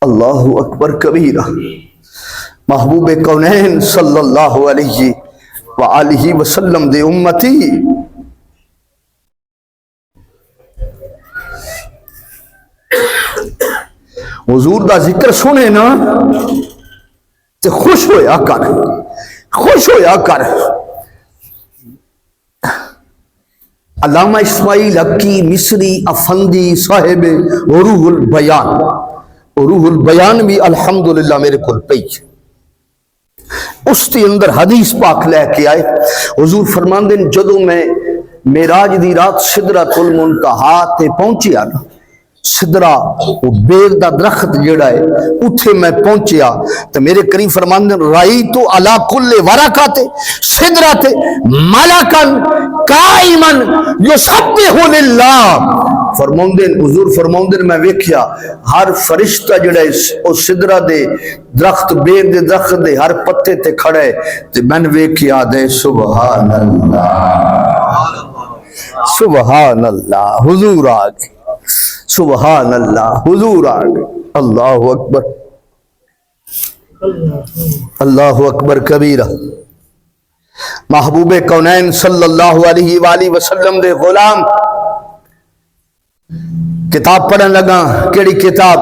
اللہ اکبر کبیرہ۔ محبوب کونین صلی اللہ علیہ وآلہ وسلم دے امتی حضور دا ذکر سنے نا تے خوش ہویا کر، خوش ہویا کر۔ علامہ اسماعیل حقی مصری افندی صاحب روح البیان، روح البیان بھی الحمدللہ میرے کول پئی، اس کے اندر حدیث پاک لے کے آئے۔ حضور فرماندے نے جدوں میں معراج دی رات سدرۃ المنتہا تے پہنچیا نا، سدرہ وہ بیر دا درخت جڑا ہے اتھے میں پہنچیا تو میرے کریم فرماندے رائی تو علا کل ورقات سدرۃ ملکن قائمن یسبح للہ۔ فرماندے حضور فرماندے میں ویکھیا ہر فرشتہ جڑا ہے او سدرہ دے درخت بیر دے درخت دے ہر پتے تے کھڑے تے میں ویکھیا دے سبحان اللہ سبحان اللہ، حضور آ گئے، سبحان اللہ، حضور آ گئے۔ اللہ اکبر، اللہ اکبر کبیرہ۔ محبوب کونین صلی اللہ علیہ وآلہ وسلم دے غلام کتاب پڑھن لگا، کیڑی کتاب؟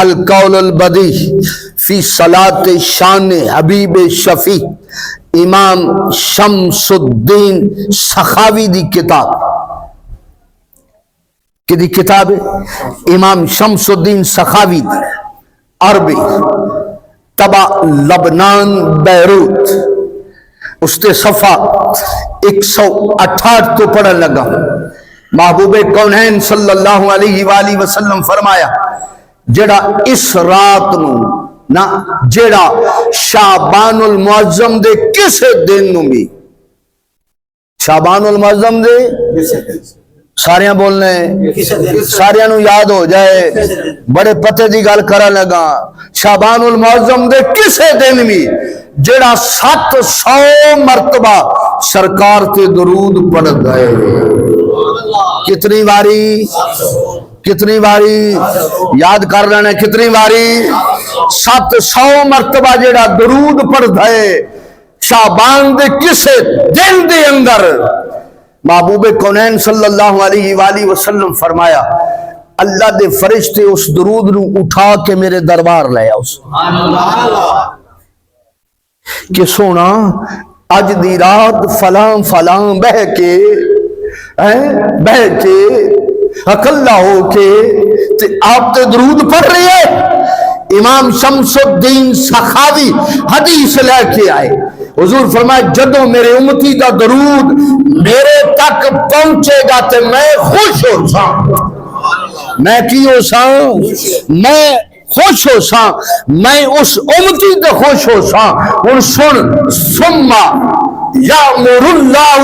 القول البدیع فی صلاۃ شان حبیب شفیع، امام شمس الدین سخاوی دی کتاب۔ کہ دی کتاب ہے امام شمس الدین سخاوی دی، عربی، طبع لبنان بیروت، اس کے صفحہ 168 تو پڑھن لگا۔ محبوب کونین صلی اللہ علیہ وآلہ وسلم فرمایا جڑا اس رات نو نا جڑا شعبان المعظم دے کسے دن نو بھی، شعبان المعظم دے ساریاں بولنے ساریاں نو یاد ہو جائے، بڑے پتے دی گل کرا لگا، شعبان المعظم دے کسے دن بھی جڑا 700 مرتبہ سرکار تے درود پڑھ گئے۔ کتنی باری؟ کتنی باری؟ یاد کر رہے ہیں کتنی باری؟ 700 مرتبہ جڑا درود پڑھ گئے شعبان دے کسے دن دے اندر۔ محبوب کونین صلی اللہ علیہ وآلہ وسلم فرمایا اللہ دے فرشتے اس درود نو اٹھا کے میرے دربار لے آؤ کہ سونا اج دی رات فلاں فلاں بہ کے اکلا ہو کے تے آپ تے درود پڑھ رہے ہیں۔ امام شمس الدین سخاوی حدیث لے کے آئے، حضور فرمایا جدوں میرے امتی دا درود میرے تک پہنچے گا تے میں خوش ہو سا، میں کی ہو سا، میں خوش ہو سا، میں اس امتی تے خوش ہو سا۔ ان سن ثم یامر اللہ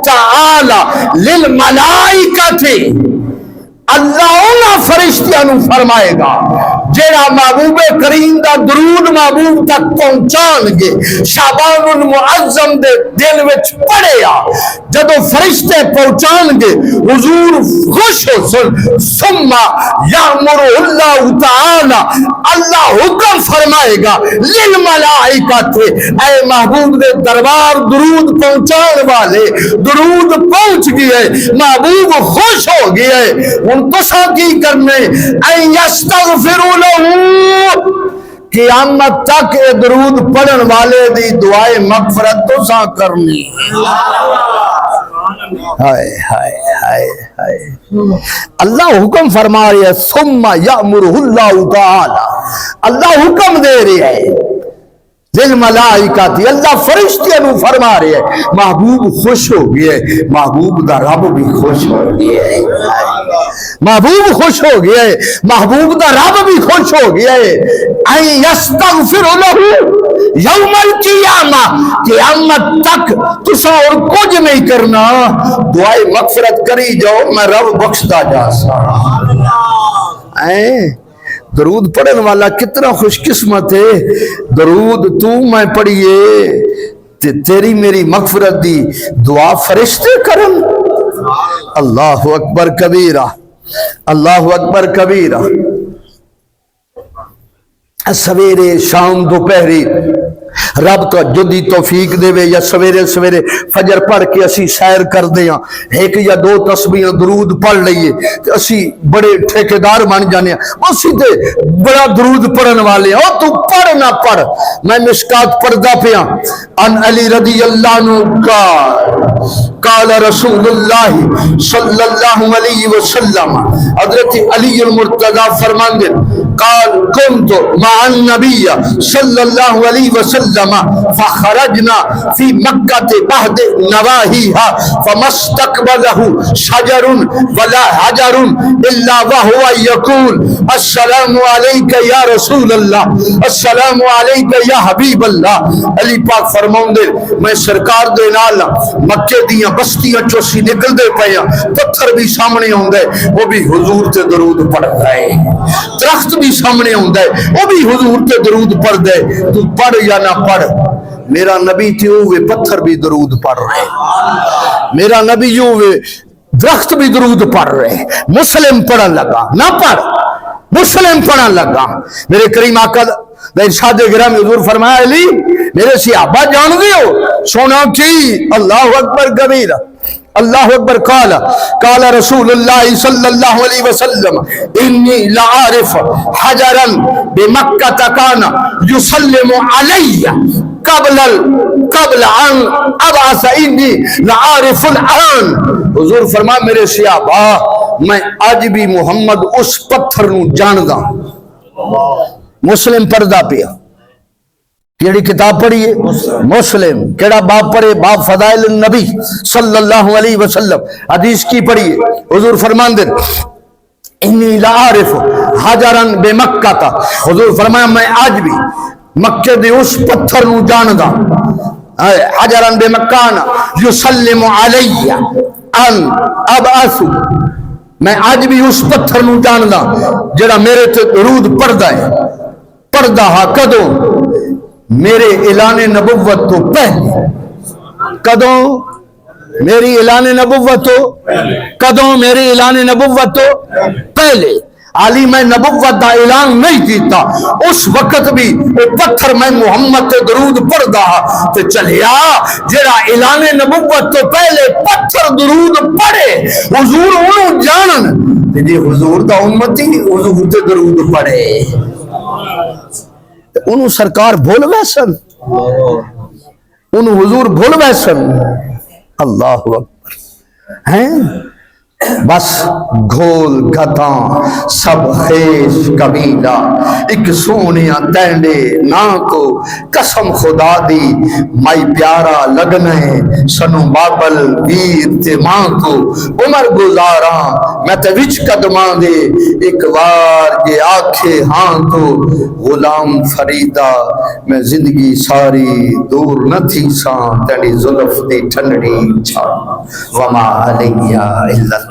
تعالی للملائکۃ، اللہ انہاں فرشتیاں نو فرمائے گا جیڑا محبوب کریم دا درود محبوب تک پہنچان گے شعبان المعظم دے دل وچ پڑے آ، جدو فرشتے پہنچان گے حضور خوش ہو سن۔ ثم یامر اللہ تعالی، اللہ حکم فرمائے گا للملائکۃ، اے محبوب دے دربار درود پہنچان والے، درود پہنچ گئے، محبوب خوش ہو گئے، ان تسا کی کرنے این یستغفروا لہو، قیامت تک اے درود پڑھن والے دی دعائے مغفرت تو سا کرنی۔ ہائے ہائے ہائے ہائے، اللہ حکم فرما رہے ہیں ثم یامرہ اللہ تعالی، اللہ حکم دے رہے ہیں للملائکۃ، اللہ فرشتیاں نو فرما رہے ہیں محبوب خوش ہو گئے، محبوب دا رب بھی خوش ہو گیا ہے، محبوب خوش ہو گیا ہے، محبوب دا رب بھی خوش ہو گیا ہے۔ این یستغفر لہو یوم القیامہ، قیامت تک تسا اور کچھ نہیں کرنا، دعائے مغفرت کری جاؤ، میں رب بخشتا جا سا۔ درود پڑھن والا کتنا خوش قسمت ہے، درود تو میں پڑھیے تیری میری مغفرت دی دعا فرشتے کرن۔ اللہ اکبر کبیرہ، اللہ اکبر کبیرہ۔ سویرے شام دوپہری رب تو جدی توفیق دے یا سویرے سویرے فجر پڑھ کے اسی سیر کر دیاں ایک یا دو تسبیحاں درود پڑھ لئیے کہ اسی بڑے ٹھیکیدار بن جانے ہیں اسی تے بڑا درود پڑھن والے ہیں تو پڑھ نہ پڑھ میں مشکات پڑھدا پیا ان علی رضی اللہ عنہ قال رسول اللہ صلی اللہ علیہ وسلم حضرت علی المرتضی فرماندے قال كنت مع النبي صلى الله عليه وسلم فخرجنا في مكة بعد نواهيها فما استقبله شجر ولا حجر إلا وهو يقول السلام عليك يا رسول الله السلام عليك يا حبيب الله علی پاک فرماؤں دے میں سرکار دے نال مکے دیاں بستیاں چوسی نکل دے پیا پتھر بھی سامنے ہوندے وہ بھی حضور تے درود پڑھ رہے درخت بھی سامنے ہوندے وہ بھی حضور تے درود پڑھ دے تو پڑھ یا نہ پڑھ میرا نبی تھی ہوئے پتھر بھی درود پڑھ رہے میرا نبی یوں ہوئے درخت بھی درود پڑھ رہے مسلم پڑھن لگا نہ پڑھ مسلم پڑھن لگا میرے کریم آقا ارشاد گرامی حضور فرمایا علی میرے صحابہ جان دیو سونا کی اللہ اکبر کبیر اللہ اکبر قال رسول اللہ صلی اللہ علیہ وسلم انی لعارف حجرا بمکہ کان یسلم علی قبل ان ابعث انی لعارف الان حضور فرمایا میرے صحابہ میں آج بھی محمد اس پتھر نو جانداں مسلم پردہ پیا کیڑی کتاب پڑھیے مسلم کیڑا باب پڑھے باب فضائل النبی صلی اللہ علیہ وسلم حدیث کی پڑھیے حضور فرمان دے انی لعارف حجرا بمکہ تا حضور فرمایا میں آج بھی مکہ دے اس پتھر نو جانداں حجرا بمکان یسلم علی ان ابعث میں آج بھی اس پتھر نو جانداں جڑا میرے تے درود پڑھدا ہے پڑھدا ہا کدوں میرے اعلان نبوت تو پہلے کدوں میری اعلان نبوت تو کدوں میری اعلان نبوت تو پہلے علی میں نبوت دا اعلان نہیں کیتا اس وقت بھی وہ پتھر میں محمد تے درود پڑھدا ہا تے چلیا جڑا اعلان نبوت تو پہلے پتھر درود پڑھے حضور انہوں جانن تے جی حضور دا امتی حضور تے درود پڑھے انہوں سرکار بھول ویسن انہوں حضور بھول ویسن اللہ اکبر ہیں بس گھول گھتاں سب خیش قبیلہ ایک سونیا تینڈے نا کو قسم خدا دی مائی پیارا لگنے سنو بابل ویر تے ماں کو عمر گزاراں میں تے وچ قدمان دے ایک وار یہ آنکھیں ہاں تو غلام فریدہ میں زندگی ساری دور نہ تھی ساں تیری زلف دی ٹھنڈی چھا وما علیہ الا